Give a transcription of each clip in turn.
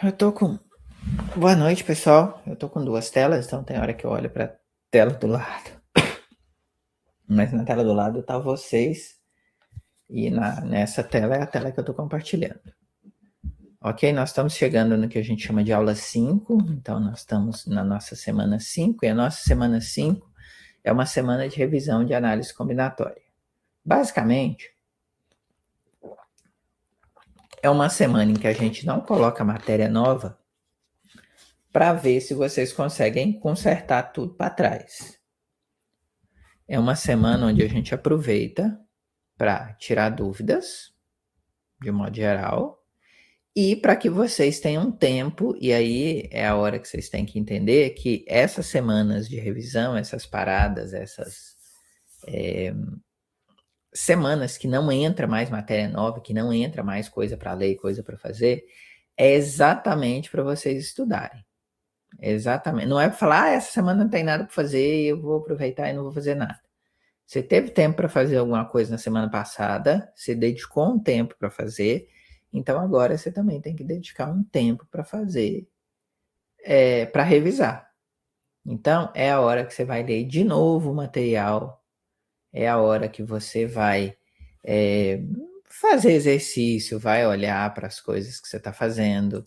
Eu tô com. Boa noite, pessoal. Eu tô com duas telas, então tem hora que eu olho pra tela do lado. Mas na tela do lado tá vocês. E nessa tela é a tela que eu tô compartilhando. Ok? Nós estamos chegando no que a gente chama de aula 5. Então nós estamos na nossa semana 5. E a nossa semana 5 é uma semana de revisão de análise combinatória. Basicamente, é uma semana em que a gente não coloca matéria nova para ver se vocês conseguem consertar tudo para trás. É uma semana onde a gente aproveita para tirar dúvidas, de modo geral, e para que vocês tenham tempo, e aí é a hora que vocês têm que entender que essas semanas de revisão, essas paradas, essas semanas que não entra mais matéria nova, que não entra mais coisa para ler, coisa para fazer, é exatamente para vocês estudarem. Exatamente. Não é para falar, essa semana não tem nada para fazer, eu vou aproveitar e não vou fazer nada. Você teve tempo para fazer alguma coisa na semana passada, você dedicou um tempo para fazer, então agora você também tem que dedicar um tempo para fazer, para revisar. Então é a hora que você vai ler de novo o material, é a hora que você vai fazer exercício, vai olhar para as coisas que você está fazendo,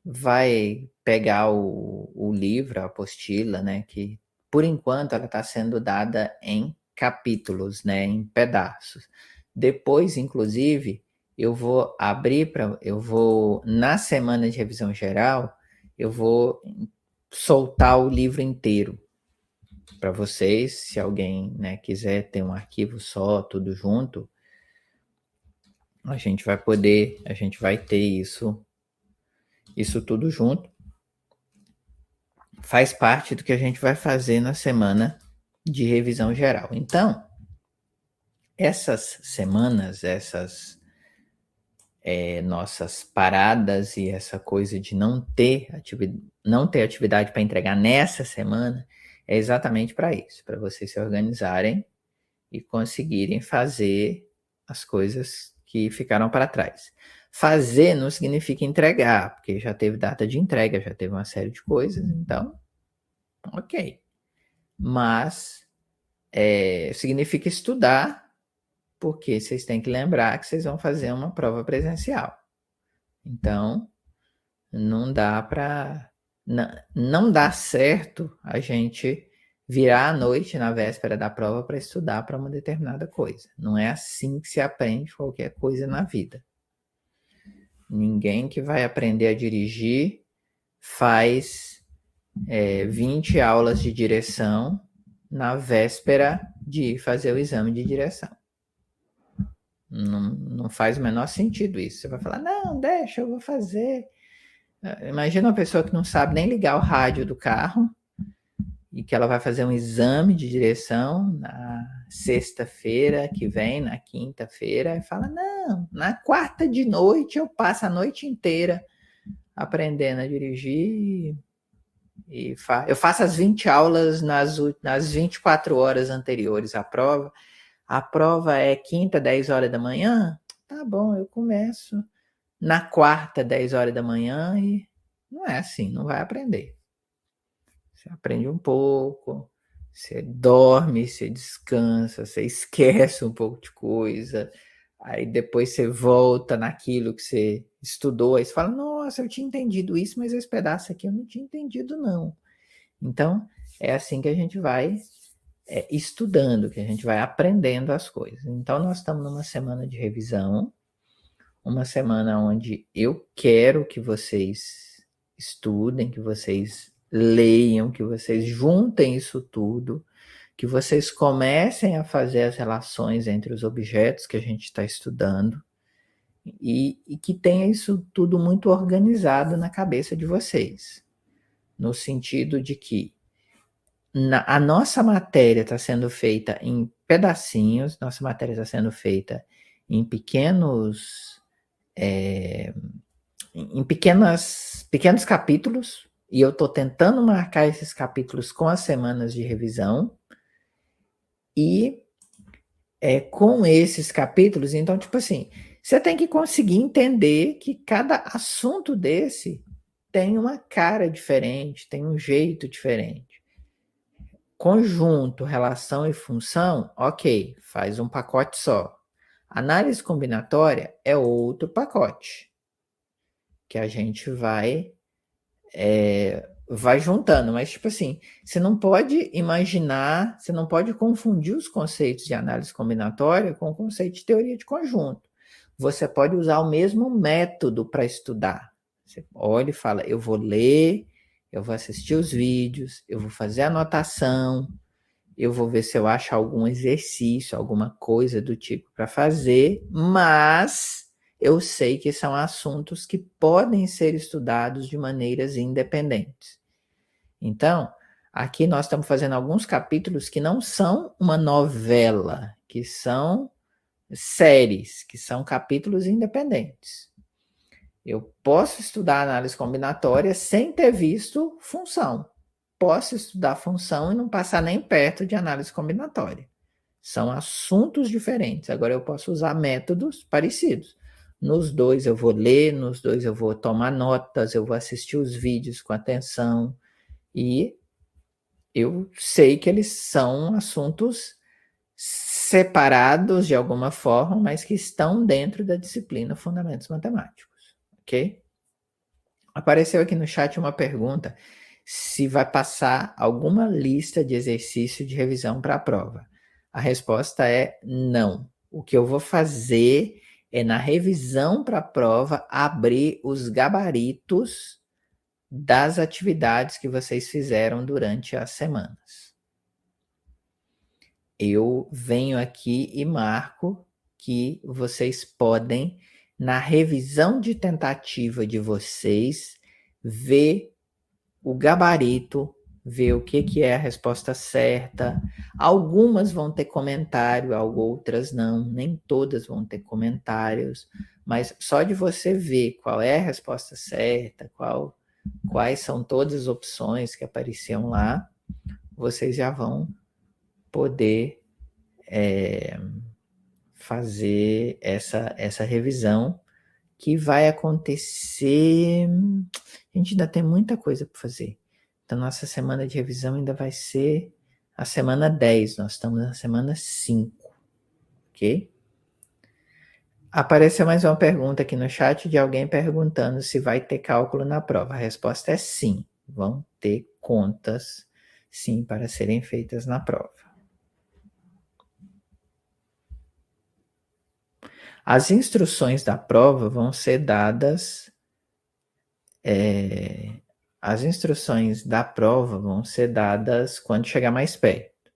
vai pegar o livro, a apostila, né, que por enquanto ela está sendo dada em capítulos, né, em pedaços. Depois, inclusive, eu vou na semana de revisão geral, eu vou soltar o livro inteiro para vocês, se alguém, né, quiser ter um arquivo só, tudo junto, a gente vai ter isso tudo junto. Faz parte do que a gente vai fazer na semana de revisão geral. Então, essas semanas, essas nossas paradas e essa coisa de não ter atividade para entregar nessa semana, é exatamente para isso, para vocês se organizarem e conseguirem fazer as coisas que ficaram para trás. Fazer não significa entregar, porque já teve data de entrega, já teve uma série de coisas, então, ok. Mas significa estudar, porque vocês têm que lembrar que vocês vão fazer uma prova presencial. Então, não dá para. Não dá certo a gente virar à noite na véspera da prova para estudar para uma determinada coisa. Não é assim que se aprende qualquer coisa na vida. Ninguém que vai aprender a dirigir faz 20 aulas de direção na véspera de fazer o exame de direção. Não faz o menor sentido isso. Você vai falar, não, deixa, eu vou fazer. Imagina uma pessoa que não sabe nem ligar o rádio do carro e que ela vai fazer um exame de direção na sexta-feira que vem, na quinta-feira, e fala, não, na quarta de noite eu passo a noite inteira aprendendo a dirigir eu faço as 20 aulas nas 24 horas anteriores à prova. A prova é quinta, 10 horas da manhã? Tá bom, eu começo na quarta, 10 horas da manhã e não é assim, não vai aprender. Você aprende um pouco, você dorme, você descansa, você esquece um pouco de coisa, aí depois você volta naquilo que você estudou, aí você fala, nossa, eu tinha entendido isso, mas esse pedaço aqui eu não tinha entendido não. Então, é assim que a gente vai estudando, que a gente vai aprendendo as coisas. Então, nós estamos numa semana de revisão, uma semana onde eu quero que vocês estudem, que vocês leiam, que vocês juntem isso tudo, que vocês comecem a fazer as relações entre os objetos que a gente está estudando e que tenha isso tudo muito organizado na cabeça de vocês, no sentido de que a nossa matéria está sendo feita em pedacinhos, nossa matéria está sendo feita em pequenos em pequenos capítulos, e eu estou tentando marcar esses capítulos com as semanas de revisão, e com esses capítulos, então, tipo assim, Você tem que conseguir entender que cada assunto desse tem uma cara diferente, tem um jeito diferente. Conjunto, relação e função, ok, faz um pacote só. Análise combinatória é outro pacote que a gente vai juntando, mas tipo assim, você não pode imaginar, você não pode confundir os conceitos de análise combinatória com o conceito de teoria de conjunto. Você pode usar o mesmo método para estudar. Você olha e fala, eu vou ler, eu vou assistir os vídeos, eu vou fazer anotação, eu vou ver se eu acho algum exercício, alguma coisa do tipo para fazer, mas eu sei que são assuntos que podem ser estudados de maneiras independentes. Então, aqui nós estamos fazendo alguns capítulos que não são uma novela, que são séries, que são capítulos independentes. Eu posso estudar análise combinatória sem ter visto função. Posso estudar função e não passar nem perto de análise combinatória. São assuntos diferentes. Agora eu posso usar métodos parecidos. Nos dois eu vou ler, nos dois eu vou tomar notas, eu vou assistir os vídeos com atenção e eu sei que eles são assuntos separados de alguma forma, mas que estão dentro da disciplina Fundamentos Matemáticos, ok? Apareceu aqui no chat uma pergunta se vai passar alguma lista de exercício de revisão para a prova. A resposta é não. O que eu vou fazer é, na revisão para a prova, abrir os gabaritos das atividades que vocês fizeram durante as semanas. Eu venho aqui e marco que vocês podem, na revisão de tentativa de vocês, ver o gabarito, ver o que é a resposta certa. Algumas vão ter comentário, outras não, nem todas vão ter comentários, mas só de você ver qual é a resposta certa, quais são todas as opções que apareciam lá, vocês já vão poder fazer essa revisão que vai acontecer. A gente ainda tem muita coisa para fazer. Então, nossa semana de revisão ainda vai ser a semana 10. Nós estamos na semana 5. Ok? Apareceu mais uma pergunta aqui no chat de alguém perguntando se vai ter cálculo na prova. A resposta é sim. Vão ter contas, sim, para serem feitas na prova. As instruções da prova vão ser dadas. As instruções da prova vão ser dadas quando chegar mais perto.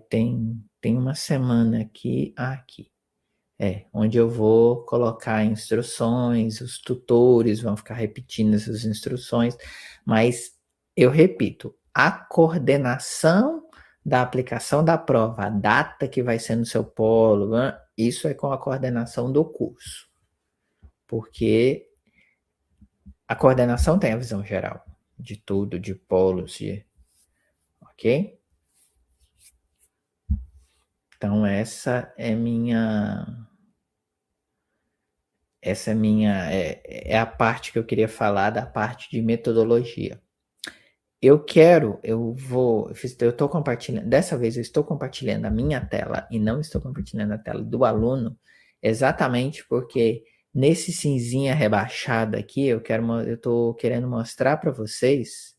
Tem uma semana aqui, onde eu vou colocar instruções, os tutores vão ficar repetindo essas instruções, mas eu repito, a coordenação da aplicação da prova, a data que vai ser no seu polo, isso é com a coordenação do curso, porque a coordenação tem a visão geral de tudo, de polos, ok? Então essa é a parte que eu queria falar, da parte de metodologia. Eu estou compartilhando, dessa vez eu estou compartilhando a minha tela e não estou compartilhando a tela do aluno, exatamente porque nesse cinzinha rebaixado aqui, eu estou querendo mostrar para vocês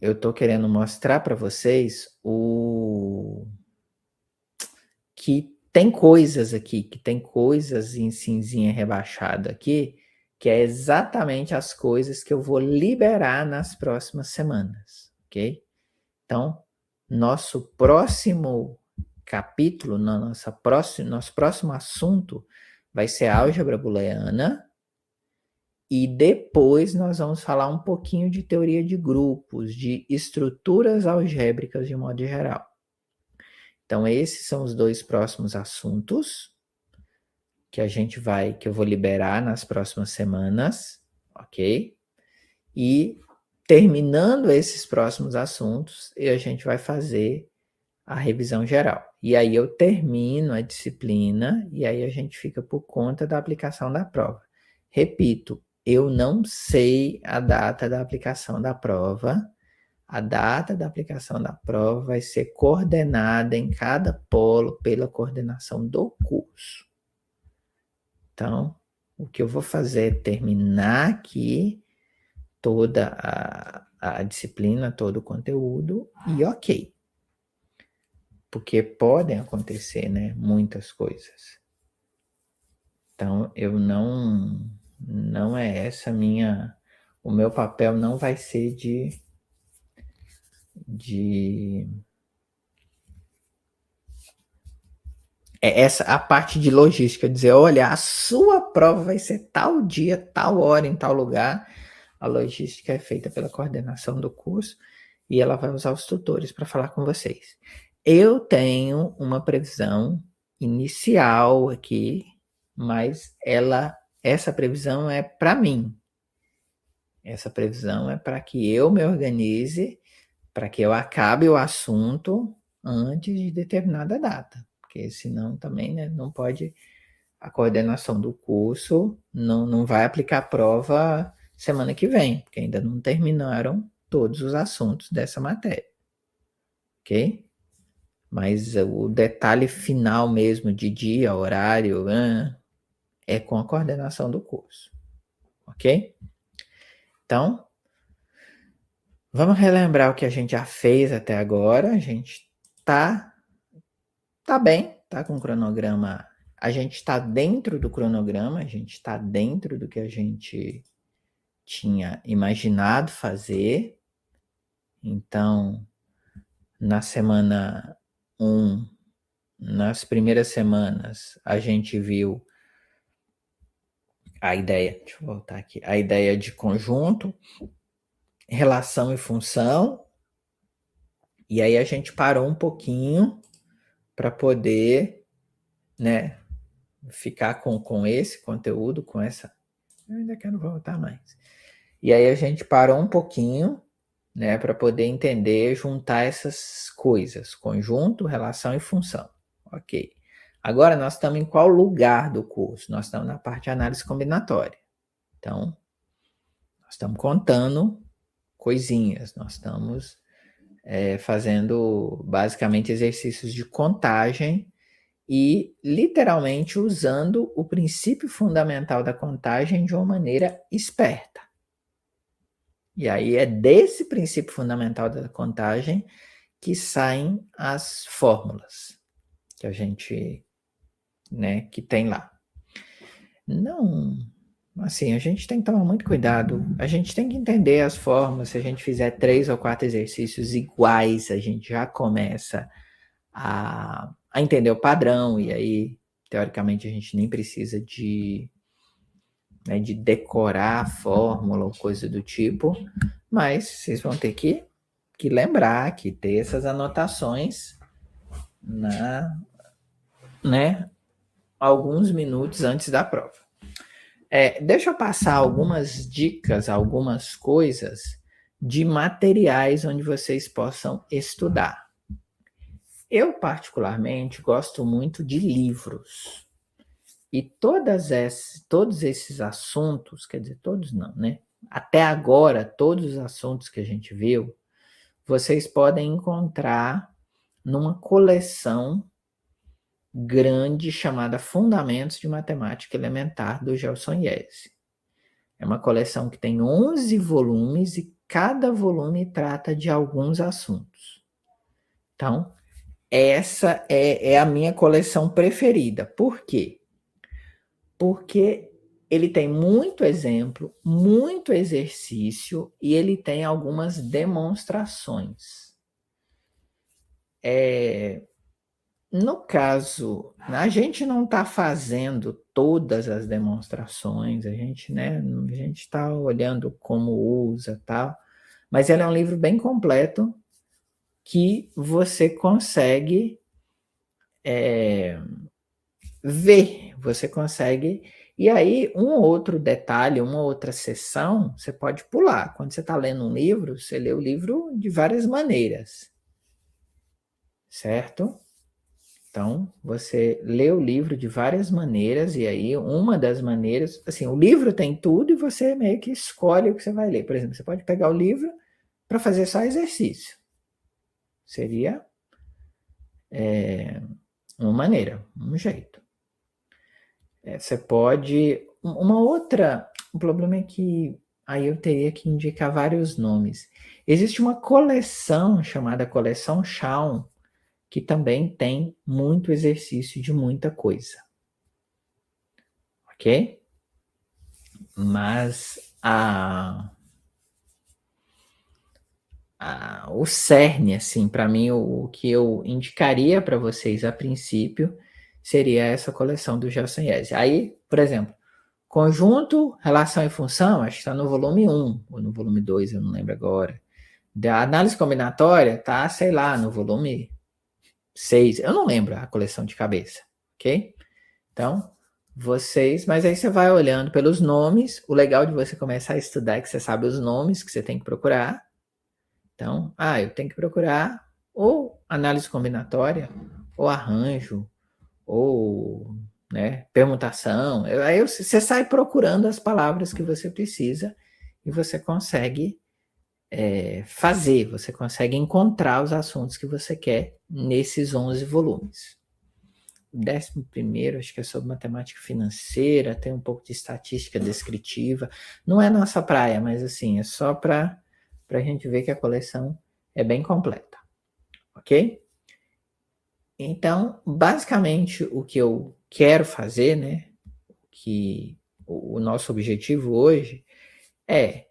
eu estou querendo mostrar para vocês que tem coisas aqui, que tem coisas em cinzinha rebaixado aqui, que é exatamente as coisas que eu vou liberar nas próximas semanas, ok? Então, nosso próximo capítulo, nosso próximo assunto vai ser álgebra booleana, e depois nós vamos falar um pouquinho de teoria de grupos, de estruturas algébricas de modo geral. Então, esses são os dois próximos assuntos que eu vou liberar nas próximas semanas, ok? E terminando esses próximos assuntos, a gente vai fazer a revisão geral. E aí eu termino a disciplina e aí a gente fica por conta da aplicação da prova. Repito, eu não sei a data da aplicação da prova. A data da aplicação da prova vai ser coordenada em cada polo pela coordenação do curso. Então, o que eu vou fazer é terminar aqui toda a disciplina, todo o conteúdo e ok. Porque podem acontecer, né, muitas coisas. Então, eu não é essa o meu papel não vai ser de essa a parte de logística, dizer, olha, a sua prova vai ser tal dia, tal hora, em tal lugar. A logística é feita pela coordenação do curso e ela vai usar os tutores para falar com vocês. Eu tenho uma previsão inicial aqui, mas essa previsão é para mim. Essa previsão é para que eu me organize, para que eu acabe o assunto antes de determinada data, porque senão também, né, não pode, a coordenação do curso não vai aplicar a prova semana que vem, porque ainda não terminaram todos os assuntos dessa matéria, ok? Mas o detalhe final mesmo de dia, horário, é com a coordenação do curso, ok? Então, vamos relembrar o que a gente já fez até agora. A gente tá bem, tá com o cronograma. A gente está dentro do cronograma, a gente está dentro do que a gente tinha imaginado fazer. Então, na semana 1, nas primeiras semanas, a gente viu a ideia, deixa eu voltar aqui, a ideia de conjunto, relação e função. E aí a gente parou um pouquinho para poder, né, ficar com esse conteúdo, com essa... Eu ainda quero voltar mais. E aí a gente parou um pouquinho, né, para poder entender, juntar essas coisas, conjunto, relação e função. Ok. Agora nós estamos em qual lugar do curso? Nós estamos na parte de análise combinatória. Então, nós estamos contando coisinhas, nós estamos fazendo basicamente exercícios de contagem e literalmente usando o princípio fundamental da contagem de uma maneira esperta. E aí é desse princípio fundamental da contagem que saem as fórmulas que a gente, né, que tem lá. Não, assim, a gente tem que tomar muito cuidado. A gente tem que entender as fórmulas. Se a gente fizer 3 ou 4 exercícios iguais, a gente já começa a entender o padrão, e aí, teoricamente, a gente nem precisa de decorar a fórmula ou coisa do tipo, mas vocês vão ter que lembrar, que ter essas anotações alguns minutos antes da prova. Deixa eu passar algumas dicas, algumas coisas de materiais onde vocês possam estudar. Eu, particularmente, gosto muito de livros. E todos esses assuntos, quer dizer, todos não, né? Até agora, todos os assuntos que a gente viu, vocês podem encontrar numa coleção grande chamada Fundamentos de Matemática Elementar, do Gelson Iese. É uma coleção que tem 11 volumes e cada volume trata de alguns assuntos. Então, essa é a minha coleção preferida. Por quê? Porque ele tem muito exemplo, muito exercício e ele tem algumas demonstrações. No caso, a gente não está fazendo todas as demonstrações, a gente está olhando como usa, tal, mas ele é um livro bem completo que você consegue ver, você consegue. E aí, um outro detalhe, uma outra sessão, você pode pular. Quando você está lendo um livro, você lê o livro de várias maneiras. certo? Então, você lê o livro de várias maneiras, e aí uma das maneiras, assim, o livro tem tudo e você meio que escolhe o que você vai ler. Por exemplo, você pode pegar o livro para fazer só exercício. Seria uma maneira, um jeito. Você pode... Uma outra... O problema é que aí eu teria que indicar vários nomes. Existe uma coleção chamada Coleção Shawn, que também tem muito exercício de muita coisa. Ok? Mas o cerne, assim, para mim, o que eu indicaria para vocês a princípio seria essa coleção do Gelson Yes. Aí, por exemplo, conjunto, relação e função, acho que está no volume 1, ou no volume 2, eu não lembro agora. Da análise combinatória, tá, sei lá, no volume 6, eu não lembro a coleção de cabeça, ok? Então, mas aí você vai olhando pelos nomes, o legal de você começar a estudar é que você sabe os nomes que você tem que procurar. Então, eu tenho que procurar ou análise combinatória, ou arranjo, ou permutação. Aí você sai procurando as palavras que você precisa e você consegue fazer, você consegue encontrar os assuntos que você quer nesses 11 volumes. O 11º, acho que é sobre matemática financeira, tem um pouco de estatística descritiva. Não é nossa praia, mas assim, é só para a gente ver que a coleção é bem completa. Ok? Então, basicamente, o que eu quero fazer, né? Que o nosso objetivo hoje é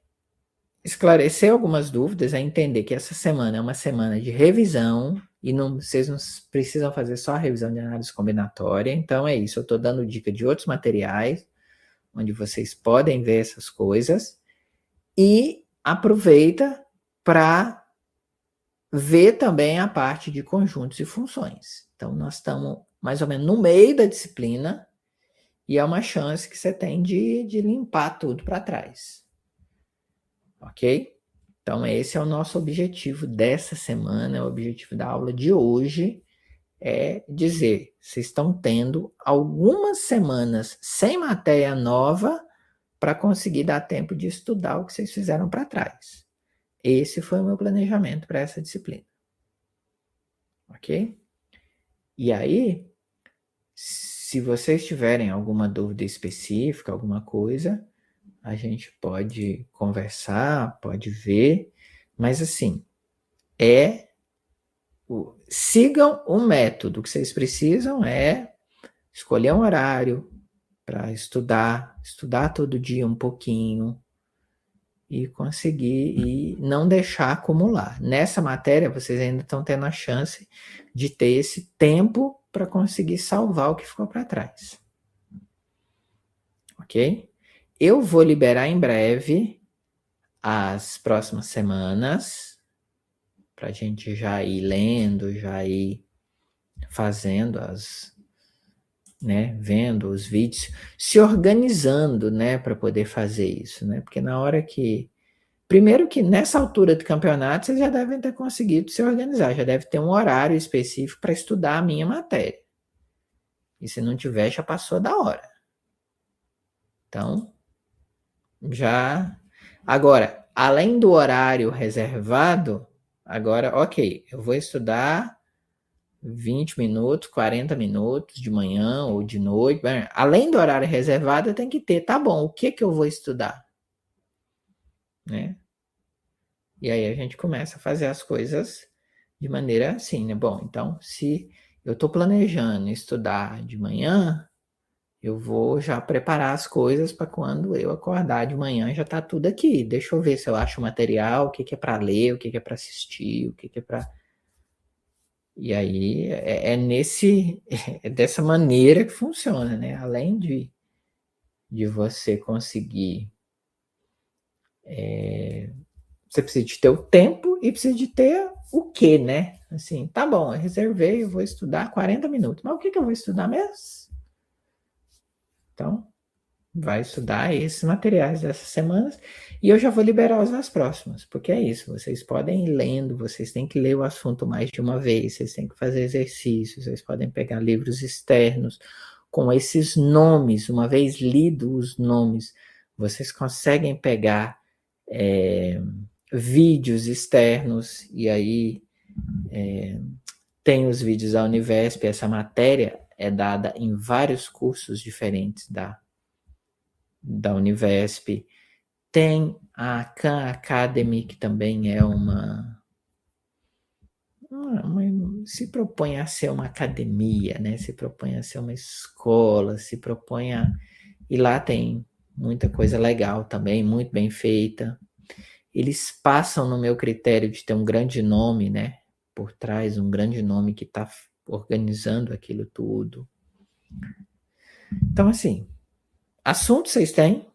esclarecer algumas dúvidas, é entender que essa semana é uma semana de revisão e vocês não precisam fazer só a revisão de análise combinatória. Então é isso, eu estou dando dica de outros materiais onde vocês podem ver essas coisas e aproveita para ver também a parte de conjuntos e funções. Então nós estamos mais ou menos no meio da disciplina e é uma chance que você tem de limpar tudo para trás. Ok? Então, esse é o nosso objetivo dessa semana, o objetivo da aula de hoje é dizer, vocês estão tendo algumas semanas sem matéria nova para conseguir dar tempo de estudar o que vocês fizeram para trás. Esse foi o meu planejamento para essa disciplina. Ok? E aí, se vocês tiverem alguma dúvida específica, alguma coisa, a gente pode conversar, pode ver, mas assim, sigam o método. O que vocês precisam é escolher um horário para estudar todo dia um pouquinho e conseguir e não deixar acumular. Nessa matéria, vocês ainda estão tendo a chance de ter esse tempo para conseguir salvar o que ficou para trás. Ok? Eu vou liberar em breve as próximas semanas para a gente já ir lendo, já ir fazendo vendo os vídeos, se organizando, para poder fazer isso, porque na hora que... Primeiro que nessa altura do campeonato, vocês já devem ter conseguido se organizar, já deve ter um horário específico para estudar a minha matéria. E se não tiver, já passou da hora. Então, já... Agora, além do horário reservado, agora, ok, eu vou estudar 20 minutos, 40 minutos de manhã ou de noite. Além do horário reservado, tem que ter, tá bom, o que eu vou estudar? E aí a gente começa a fazer as coisas de maneira assim, Bom, então, se eu estou planejando estudar de manhã, eu vou já preparar as coisas para quando eu acordar de manhã já tá tudo aqui. Deixa eu ver se eu acho o material, o que é para ler, o que é para assistir, o que é para... E aí é dessa maneira que funciona, Além de você conseguir... você precisa de ter o tempo e precisa de ter o quê, Assim, tá bom, eu reservei, eu vou estudar 40 minutos. Mas o que eu vou estudar mesmo? Então, vai estudar esses materiais dessas semanas e eu já vou liberar os das próximas, porque é isso, vocês podem ir lendo, vocês têm que ler o assunto mais de uma vez, vocês têm que fazer exercícios, vocês podem pegar livros externos com esses nomes, uma vez lido os nomes, vocês conseguem pegar vídeos externos, e aí tem os vídeos da Univesp, essa matéria é dada em vários cursos diferentes da Univesp. Tem a Khan Academy, que também é se propõe a ser uma academia, né? Se propõe a ser uma escola, se propõe a... E lá tem muita coisa legal também, muito bem feita. Eles passam no meu critério de ter um grande nome, né? Por trás, um grande nome que está organizando aquilo tudo. Então, assim, assunto vocês têm.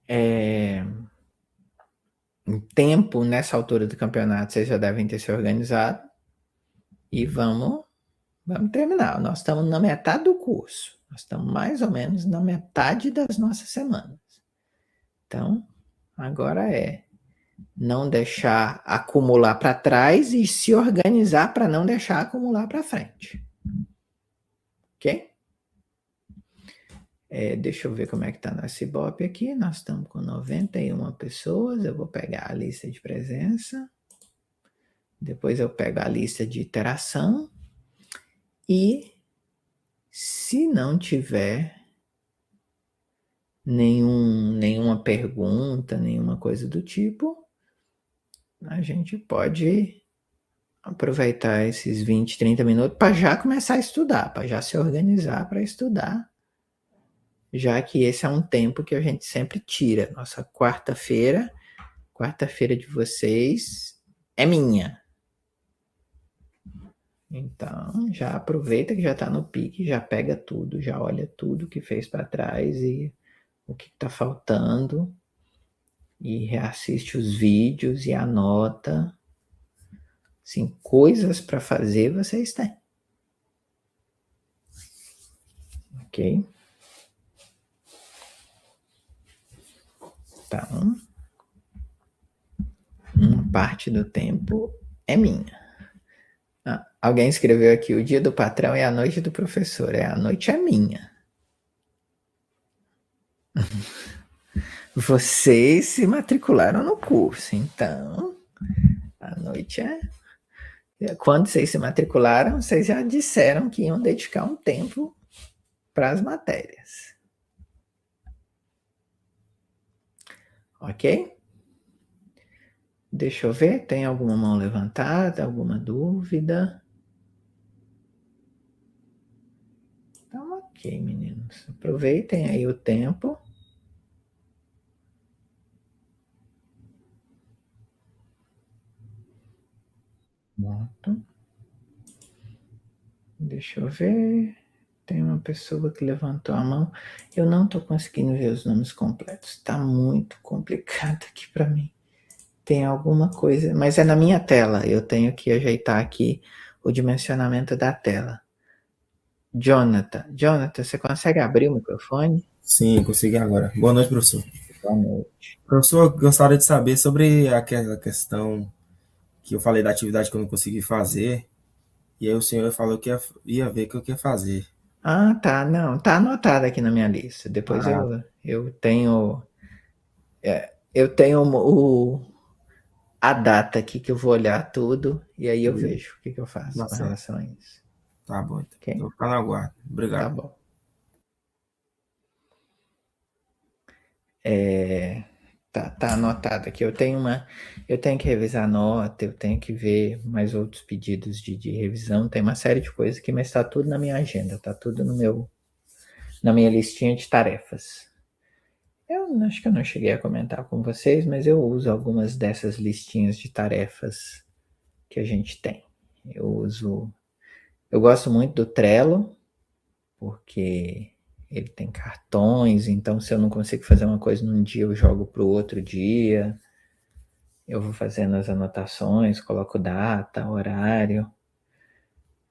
Em tempo, nessa altura do campeonato, vocês já devem ter se organizado. E vamos terminar. Nós estamos na metade do curso. Nós estamos mais ou menos na metade das nossas semanas. Então, agora é não deixar acumular para trás e se organizar para não deixar acumular para frente. Ok? Deixa eu ver como é que está nosso Ibope aqui. Nós estamos com 91 pessoas. Eu vou pegar a lista de presença. Depois eu pego a lista de interação. E se não tiver nenhuma pergunta, nenhuma coisa do tipo, a gente pode aproveitar esses 20, 30 minutos para já começar a estudar, para já se organizar para estudar, já que esse é um tempo que a gente sempre tira. Nossa quarta-feira de vocês é minha. Então, já aproveita que já está no pique, já pega tudo, já olha tudo que fez para trás e o que está faltando, e reassiste os vídeos e anota. Assim, coisas para fazer vocês têm. Ok? Então, uma parte do tempo é minha. Alguém escreveu aqui: o dia do patrão é a noite do professor. A noite é minha. Vocês se matricularam no curso, então a noite é... Quando vocês se matricularam, vocês já disseram que iam dedicar um tempo para as matérias. Ok? Deixa eu ver, tem alguma mão levantada, alguma dúvida? Então, ok, meninos. Aproveitem aí o tempo. Pronto. Deixa eu ver. Tem uma pessoa que levantou a mão. Eu não estou conseguindo ver os nomes completos. Está muito complicado aqui para mim. Tem alguma coisa, mas é na minha tela. Eu tenho que ajeitar aqui o dimensionamento da tela. Jonathan, você consegue abrir o microfone? Sim, consegui agora. Boa noite, professor. Boa noite. Professor, eu gostaria de saber sobre aquela questão que eu falei da atividade que eu não consegui fazer, e aí o senhor falou que ia ver o que eu ia fazer. Ah, tá. Não, tá anotado aqui na minha lista. Depois Ah, eu tenho. Eu tenho a data aqui que eu vou olhar tudo e aí eu vejo o que eu faço tá com certo. relação a isso. Tá bom, então. Ok? Vou ficar na guarda. Tá Obrigado. bom. Tá anotado aqui. Eu tenho que revisar a nota, eu tenho que ver mais outros pedidos de revisão. Tem uma série de coisas aqui, mas está tudo na minha agenda, está tudo na minha listinha de tarefas. Eu acho que eu não cheguei a comentar com vocês, mas eu uso algumas dessas listinhas de tarefas que a gente tem. Eu gosto muito do Trello, porque ele tem cartões, então se eu não consigo fazer uma coisa num dia, eu jogo para o outro dia. Eu vou fazendo as anotações, coloco data, horário.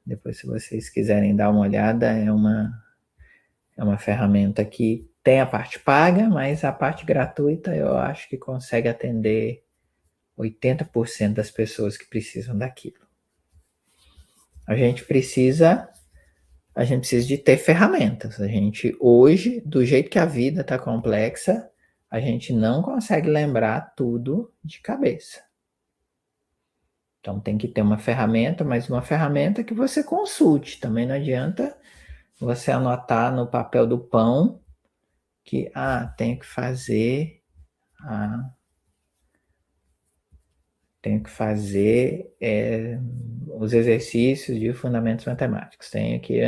Depois, se vocês quiserem dar uma olhada, é É uma ferramenta que tem a parte paga, mas a parte gratuita eu acho que consegue atender 80% das pessoas que precisam daquilo. A gente precisa de ter ferramentas. A gente, hoje, do jeito que a vida está complexa, a gente não consegue lembrar tudo de cabeça. Então tem que ter uma ferramenta, mas uma ferramenta que você consulte. Também não adianta você anotar no papel do pão que, tenho que fazer os exercícios de fundamentos matemáticos. Tenho que...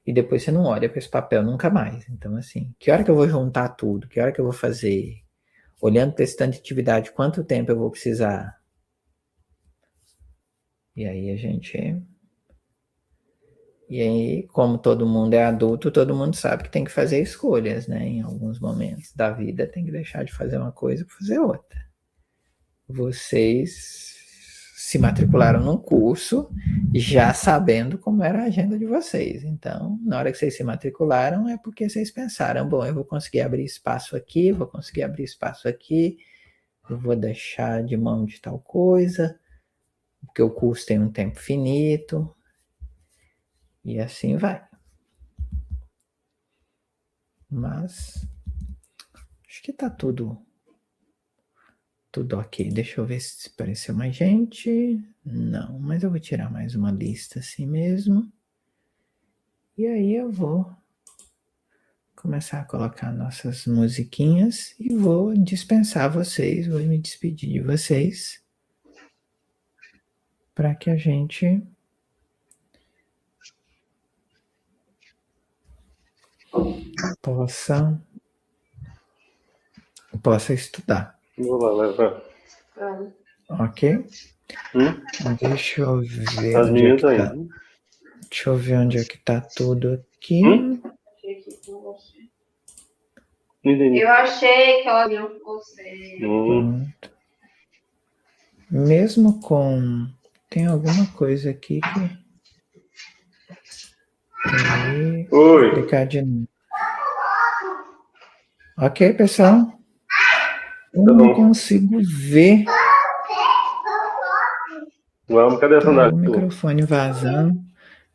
E depois você não olha para esse papel nunca mais. Então, assim, que hora que eu vou juntar tudo? Que hora que eu vou fazer? Olhando para esse tanto de atividade, quanto tempo eu vou precisar? E aí, como todo mundo é adulto, todo mundo sabe que tem que fazer escolhas, né? Em alguns momentos da vida tem que deixar de fazer uma coisa para fazer outra. Vocês se matricularam num curso já sabendo como era a agenda de vocês. Então, na hora que vocês se matricularam, é porque vocês pensaram, bom, eu vou conseguir abrir espaço aqui, eu vou deixar de mão de tal coisa, porque o curso tem um tempo finito, e assim vai. Mas, acho que tá tudo ok. Deixa eu ver se apareceu mais gente. Não, mas eu vou tirar mais uma lista assim mesmo. E aí eu vou começar a colocar nossas musiquinhas e vou dispensar vocês, vou me despedir de vocês para que a gente possa estudar. Vou lá levar. Ok? Deixa eu ver As onde é que meninas tá. ainda. Deixa eu ver onde é que tá tudo aqui. Eu achei que ela viu com você. Pronto. Mesmo com... Tem alguma coisa aqui que... Oi. Clicar de novo. Ok, pessoal? Eu não consigo ver. Vamos, cadê a sandália? O microfone vazando.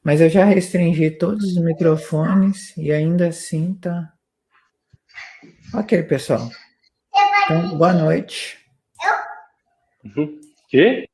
Mas eu já restringi todos os microfones e ainda assim tá... Ok, pessoal. Então, boa noite. Quê?